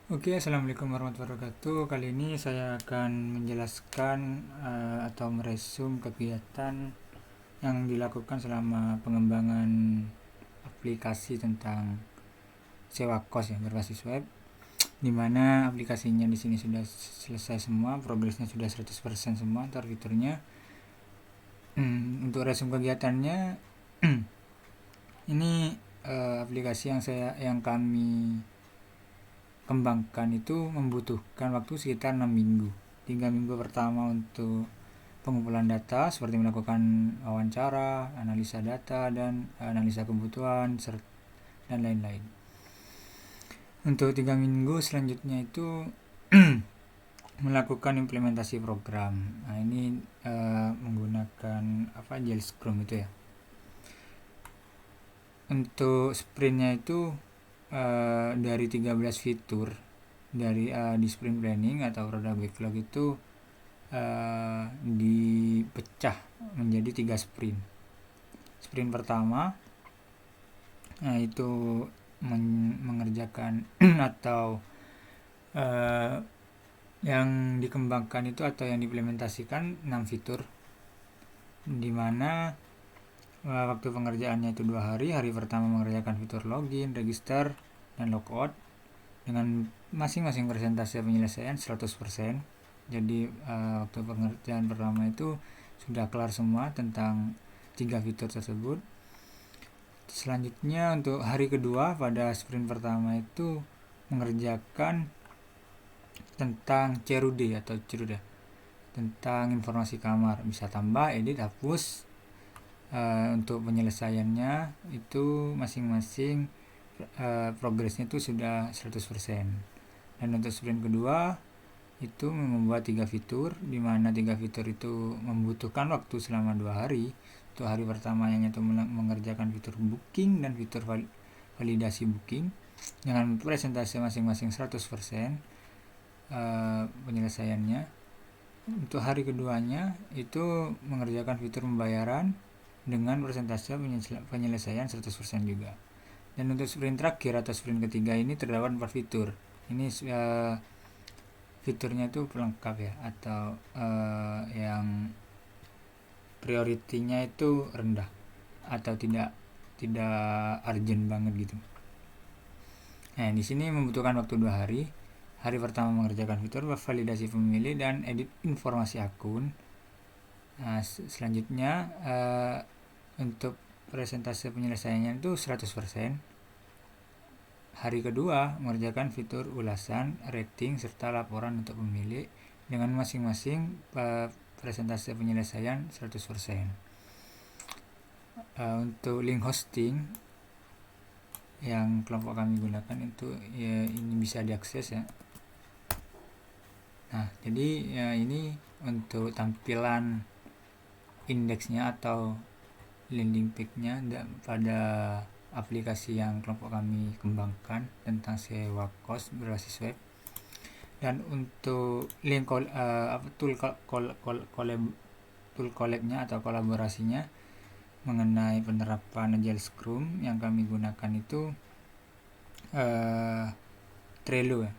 Oke, assalamualaikum warahmatullahi wabarakatuh. Kali ini saya akan menjelaskan atau meresum kegiatan yang dilakukan selama pengembangan aplikasi tentang sewa kos ya berbasis web, di mana aplikasinya di sini sudah selesai semua, progresnya sudah 100% semua antar fiturnya. Untuk resum kegiatannya, ini aplikasi yang kami kembangkan itu membutuhkan waktu sekitar 6 minggu. 3 minggu pertama untuk pengumpulan data seperti melakukan wawancara, analisa data, dan analisa kebutuhan, dan lain-lain. Untuk 3 minggu selanjutnya itu melakukan implementasi program. Nah, ini menggunakan Agile Scrum itu ya. Untuk sprintnya itu dari 13 fitur di sprint planning atau product backlog itu dipecah menjadi 3 sprint. Sprint pertama itu mengerjakan atau yang dikembangkan itu atau yang diimplementasikan 6 fitur, di mana waktu pengerjaannya itu 2 hari. Hari pertama mengerjakan fitur login, register, dan logout dengan masing-masing persentase penyelesaian 100%. Jadi waktu pengerjaan pertama itu sudah kelar semua tentang 3 fitur tersebut. Selanjutnya untuk hari kedua pada sprint pertama itu mengerjakan tentang CRUD atau CRUD, tentang informasi kamar, bisa tambah, edit, hapus. Untuk penyelesaiannya itu masing-masing progresnya itu sudah 100%. Dan untuk sprint kedua itu membuat 3 fitur, di mana 3 fitur itu membutuhkan waktu selama 2 hari. Untuk hari pertama yang itu mengerjakan fitur booking dan fitur validasi booking dengan presentasi masing-masing 100% penyelesaiannya. Untuk hari keduanya itu mengerjakan fitur pembayaran dengan persentase penyelesaian 100% juga. Dan untuk sprint terakhir atau sprint ketiga ini terdapat 4 fitur. Ini fiturnya itu pelengkap ya, atau yang prioritinya itu rendah atau tidak urgent banget gitu. Nah, di sini membutuhkan waktu 2 hari. Hari pertama mengerjakan fitur validasi pemilih dan edit informasi akun. Nah, selanjutnya untuk presentase penyelesaiannya itu 100%. Hari kedua mengerjakan fitur ulasan, rating, serta laporan untuk pemilik dengan masing-masing presentase penyelesaian 100%. Untuk link hosting yang kelompok kami gunakan itu ya, ini bisa diakses ya. Nah, jadi ya, ini untuk tampilan indeksnya atau landing page-nya pada aplikasi yang kelompok kami kembangkan tentang sewa kos berbasis web. Dan untuk link tool collab-nya atau kolaborasinya mengenai penerapan Agile Scrum yang kami gunakan itu Trello ya.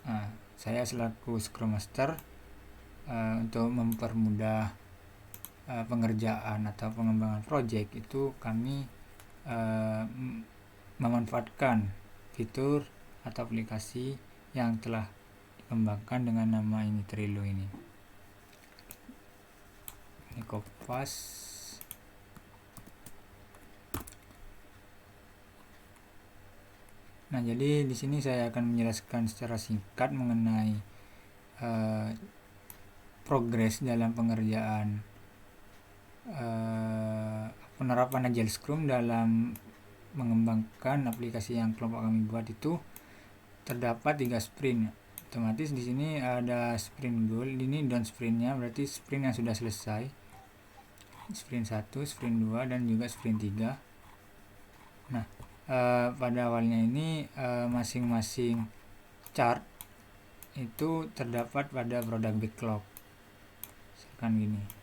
Nah, saya selaku Scrum Master untuk mempermudah pengerjaan atau pengembangan project itu kami memanfaatkan fitur atau aplikasi yang telah dikembangkan dengan nama ini, Trello ini. Ini kopas. Nah, jadi di sini saya akan menjelaskan secara singkat mengenai progres dalam pengerjaan penerapan Agile Scrum dalam mengembangkan aplikasi yang kelompok kami buat. Itu terdapat 3 sprint. Otomatis di sini ada sprint goal, ini down sprintnya, berarti sprint yang sudah selesai. Sprint 1, sprint 2, dan juga sprint 3. Nah, pada awalnya ini masing-masing chart itu terdapat pada product backlog. Misalkan gini.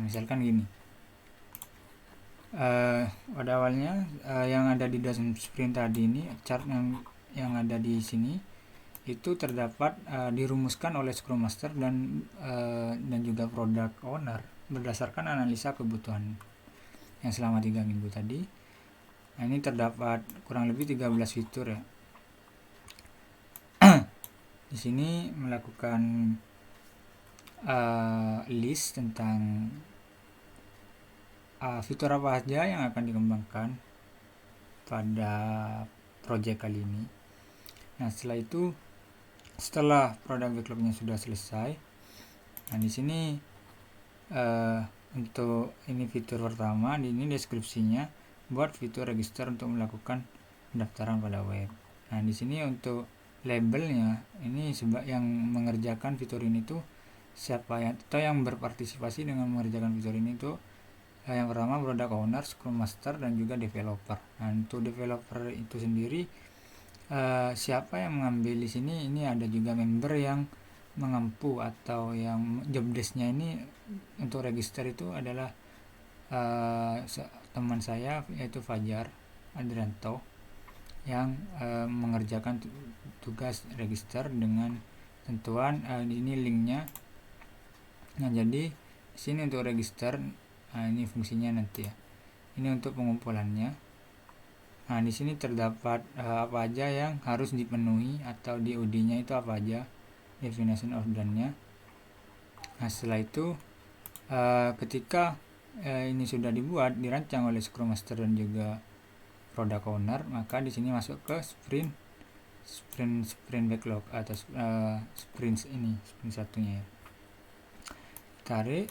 misalkan gini, pada awalnya yang ada di dalam sprint tadi ini, chart yang ada di sini itu terdapat dirumuskan oleh Scrum Master dan juga Product Owner berdasarkan analisa kebutuhan yang selama 3 minggu tadi. Nah, ini terdapat kurang lebih 13 fitur ya. Di sini melakukan list tentang fitur apa saja yang akan dikembangkan pada project kali ini. Nah, setelah product backlognya sudah selesai, nah di sini untuk ini fitur pertama, ini deskripsinya buat fitur register untuk melakukan pendaftaran pada web. Nah, di sini untuk labelnya, ini yang mengerjakan fitur ini tuh siapa ya, atau yang berpartisipasi dengan mengerjakan fitur ini tuh yang pertama product owner, scrum master, dan juga developer. Nah, untuk developer itu sendiri siapa yang mengambil di sini, ini ada juga member yang mengampu atau yang job desk-nya ini untuk register itu adalah teman saya yaitu Fajar Adrianto yang mengerjakan tugas register dengan tentuan ini linknya. Nah, jadi di sini untuk register, ini fungsinya nanti ya. Ini untuk pengumpulannya. Nah, di sini terdapat apa aja yang harus dipenuhi atau di UD-nya itu apa aja, definition of done-nya. Nah, setelah itu ketika ini sudah dirancang oleh Scrum Master dan juga Product Owner, maka di sini masuk ke sprint backlog atau sprint satunya ya. Tarik,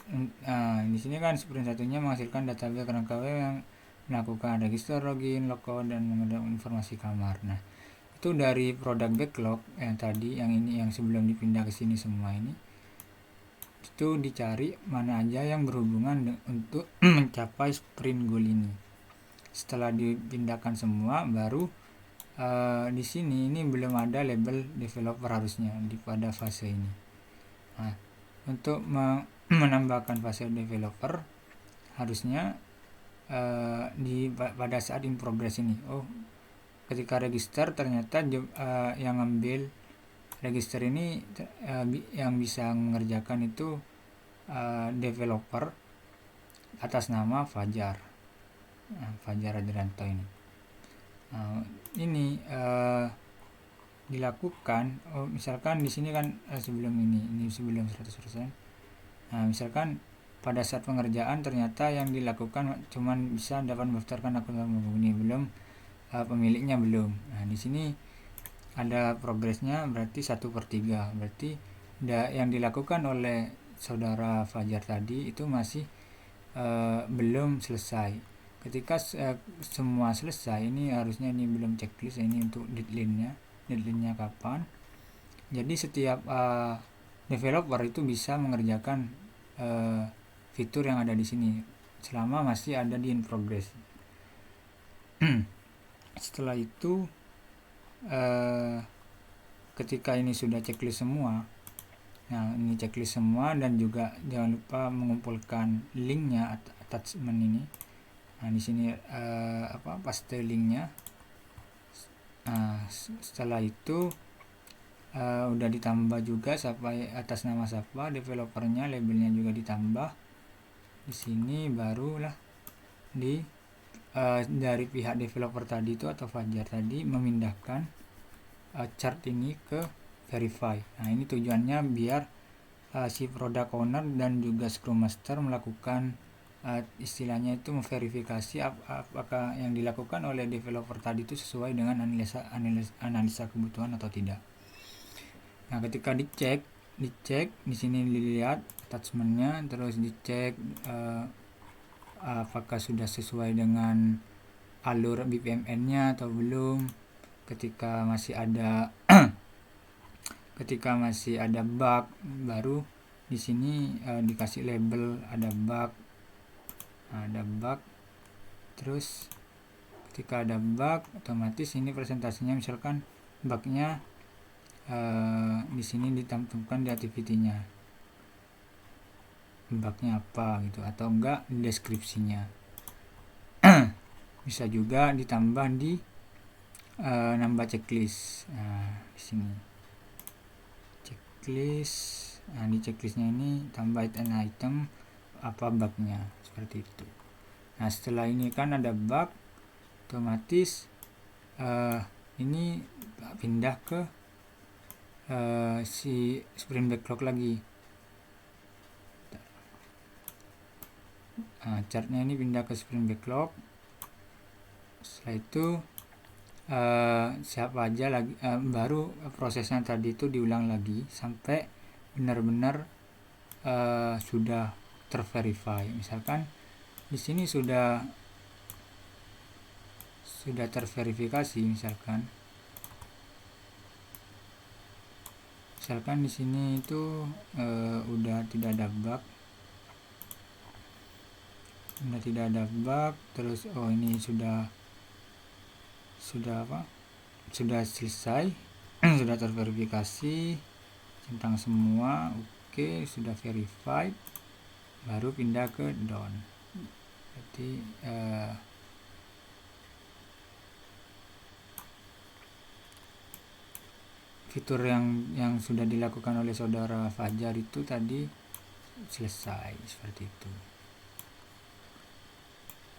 di sini kan sprint satunya menghasilkan database kerangka web yang melakukan register, login, logout, dan mengenai informasi kamar. Nah, itu dari product backlog yang tadi, yang ini yang sebelum dipindah ke sini semua ini, itu dicari mana aja yang berhubungan untuk mencapai sprint goal ini. Setelah dipindahkan semua, baru di sini ini belum ada label developer harusnya pada fase ini. Nah, untuk menambahkan fase developer harusnya pada saat in progress ini. Ketika register ternyata yang ambil register ini yang bisa mengerjakan itu developer atas nama Fajar Adrianto ini. Ini dilakukan misalkan di sini kan sebelum 100%. Nah, misalkan pada saat pengerjaan ternyata yang dilakukan cuman bisa dapat mendaftarkan akun ini, belum pemiliknya belum. Nah, di sini ada progresnya, berarti 1/3. Berarti yang dilakukan oleh saudara Fajar tadi itu masih belum selesai. Ketika semua selesai, ini harusnya ini belum checklist, ini untuk deadline-nya kapan. Jadi setiap developer itu bisa mengerjakan fitur yang ada di sini selama masih ada di in progress. Setelah itu ketika ini sudah checklist semua, nah ini checklist semua, dan juga jangan lupa mengumpulkan linknya, attachment ini. Nah, di sini paste linknya. Nah, setelah itu udah ditambah juga atas nama siapa developernya, labelnya juga ditambah. Di sini barulah dari pihak developer tadi itu atau Fajar tadi memindahkan chart ini ke verify. Nah, ini tujuannya biar si product owner dan juga scrum master melakukan istilahnya itu memverifikasi apakah yang dilakukan oleh developer tadi itu sesuai dengan analisa kebutuhan atau tidak. Nah, ketika dicek di sini dilihat attachmentnya, terus dicek apakah sudah sesuai dengan alur BPMN-nya atau belum. Ketika masih ada bug, baru di sini dikasih label ada bug. Terus ketika ada bug, otomatis ini presentasinya misalkan bugnya di sini ditampilkan di activity-nya. bugnya apa gitu, atau enggak deskripsinya. Bisa juga ditambah di nambah checklist. Nah, di sini checklist. Nah, di checklistnya ini tambah item apa bugnya, seperti itu. Nah, setelah ini kan ada bug, otomatis ini pindah ke si sprint backlog lagi. Nah, chartnya ini pindah ke sprint backlog. Setelah itu siapa aja lagi, baru prosesnya tadi itu diulang lagi sampai benar-benar sudah terverify. Misalkan di sini sudah terverifikasi, misalkan di sini itu udah tidak ada bug, terus ini sudah selesai. Sudah terverifikasi tentang semua, oke, sudah verified, baru pindah ke done. Jadi fitur yang sudah dilakukan oleh saudara Fajar itu tadi selesai, seperti itu.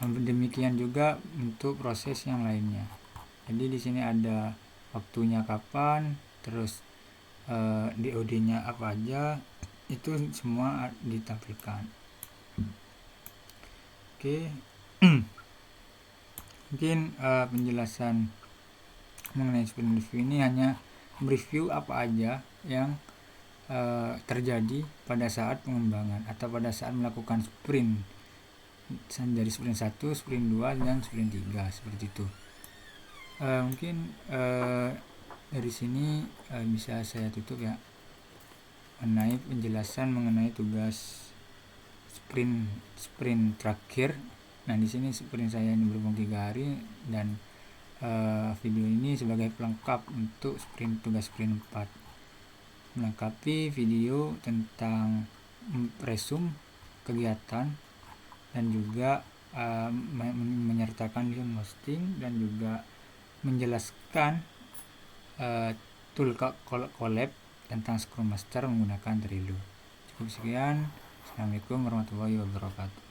Demikian juga untuk proses yang lainnya. Jadi di sini ada waktunya kapan, terus DOD-nya apa aja, itu semua ditampilkan. Oke. Mungkin penjelasan mengenai sprint review ini hanya mereview apa aja yang terjadi pada saat pengembangan atau pada saat melakukan sprint, dari sprint 1, sprint 2, dan sprint 3, seperti itu. Mungkin dari sini bisa saya tutup ya, mengenai penjelasan mengenai tugas sprint terakhir. Nah, di sini sprint saya ini berhubung 3 hari, dan video ini sebagai pelengkap untuk tugas sprint 4, melengkapi video tentang resume kegiatan dan juga menyertakan link hosting, dan juga menjelaskan tool collab tentang Scrum Master menggunakan Trello. Cukup sekian. Assalamualaikum warahmatullahi wabarakatuh.